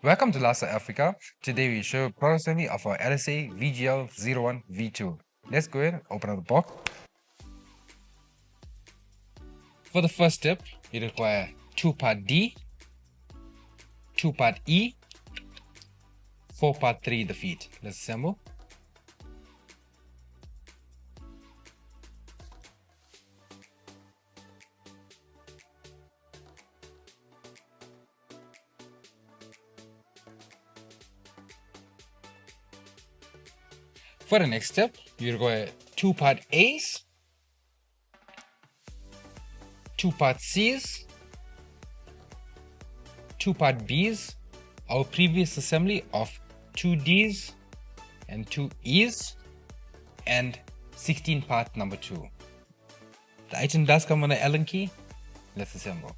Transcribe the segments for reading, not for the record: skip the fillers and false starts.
Welcome to lasa.africa. Today we show product assembly of our LSA VGL01 V2. Let's go ahead and open up the box. For the first step, you require 2-part D, 2-part E, 4-part 3 the feet. Let's assemble. For the next step, you require 2-part A's, 2-part C's, 2-part B's, our previous assembly of 2 D's and 2 E's, and 16-part number 2. The item does come on the Allen key. Let's assemble.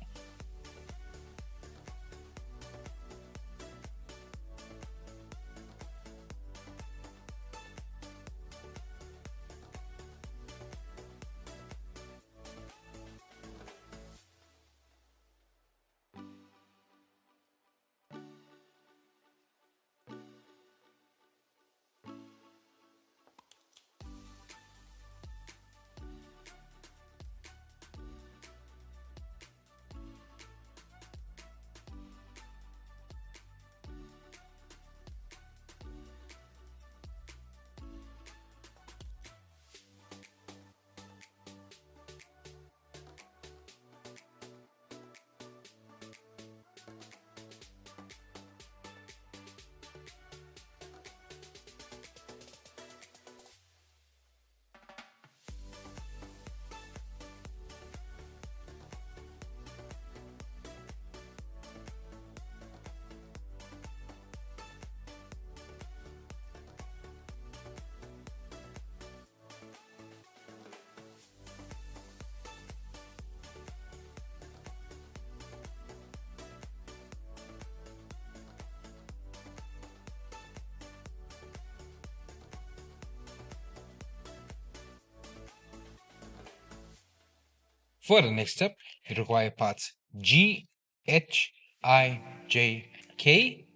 For the next step, you require parts G, H, I, J, K,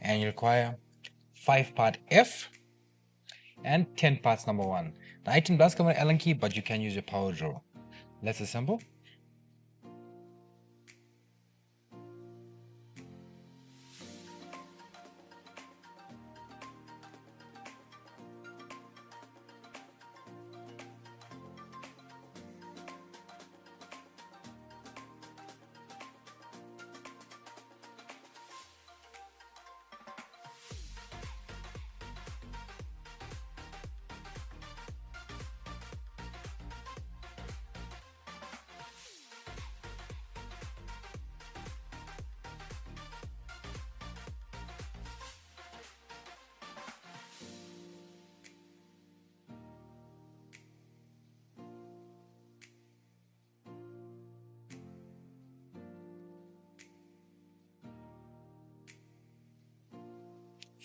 and you require 5-part F and 10 parts number 1. The item does come with an Allen key, but you can use your power drill. Let's assemble.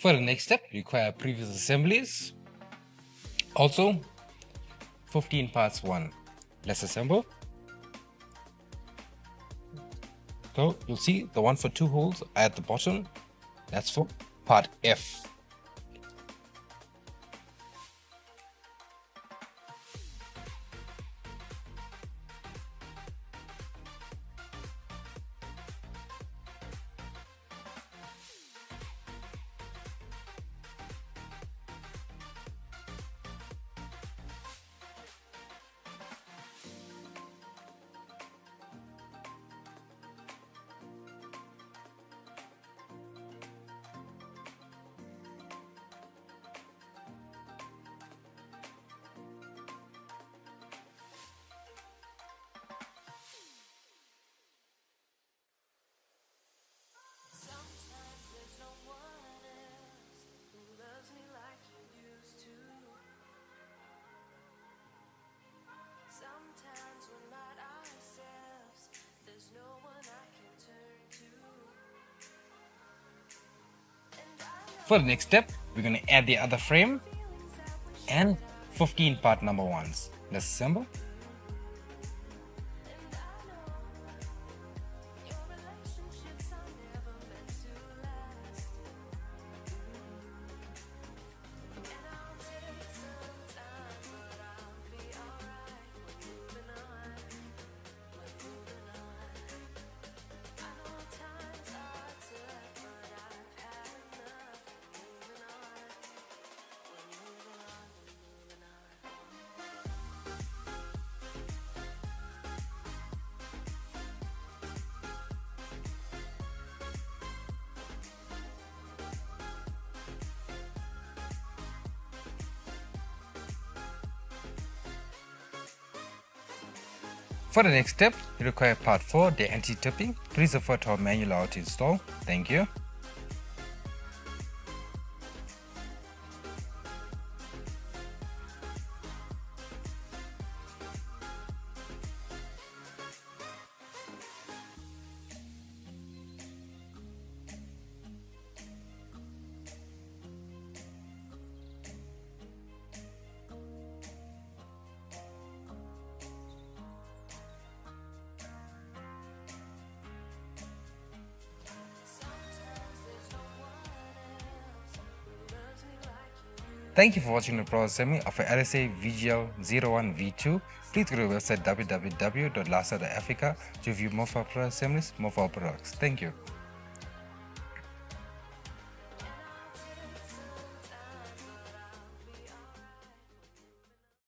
For the next step, you require previous assemblies. Also, 15 parts 1. Let's assemble. So you'll see the one for 2 holes at the bottom. That's for part F. For the next step, we're going to add the other frame and 15 part number 1s. Let's assemble. For the next step, you require part 4, the anti-tipping. Please refer to our manual how to install. Thank you. Thank you for watching the process assembly of a LSA VGL01V2. Please go to the website www.lasa.africa to view more of our process assemblies, more of our products. Thank you.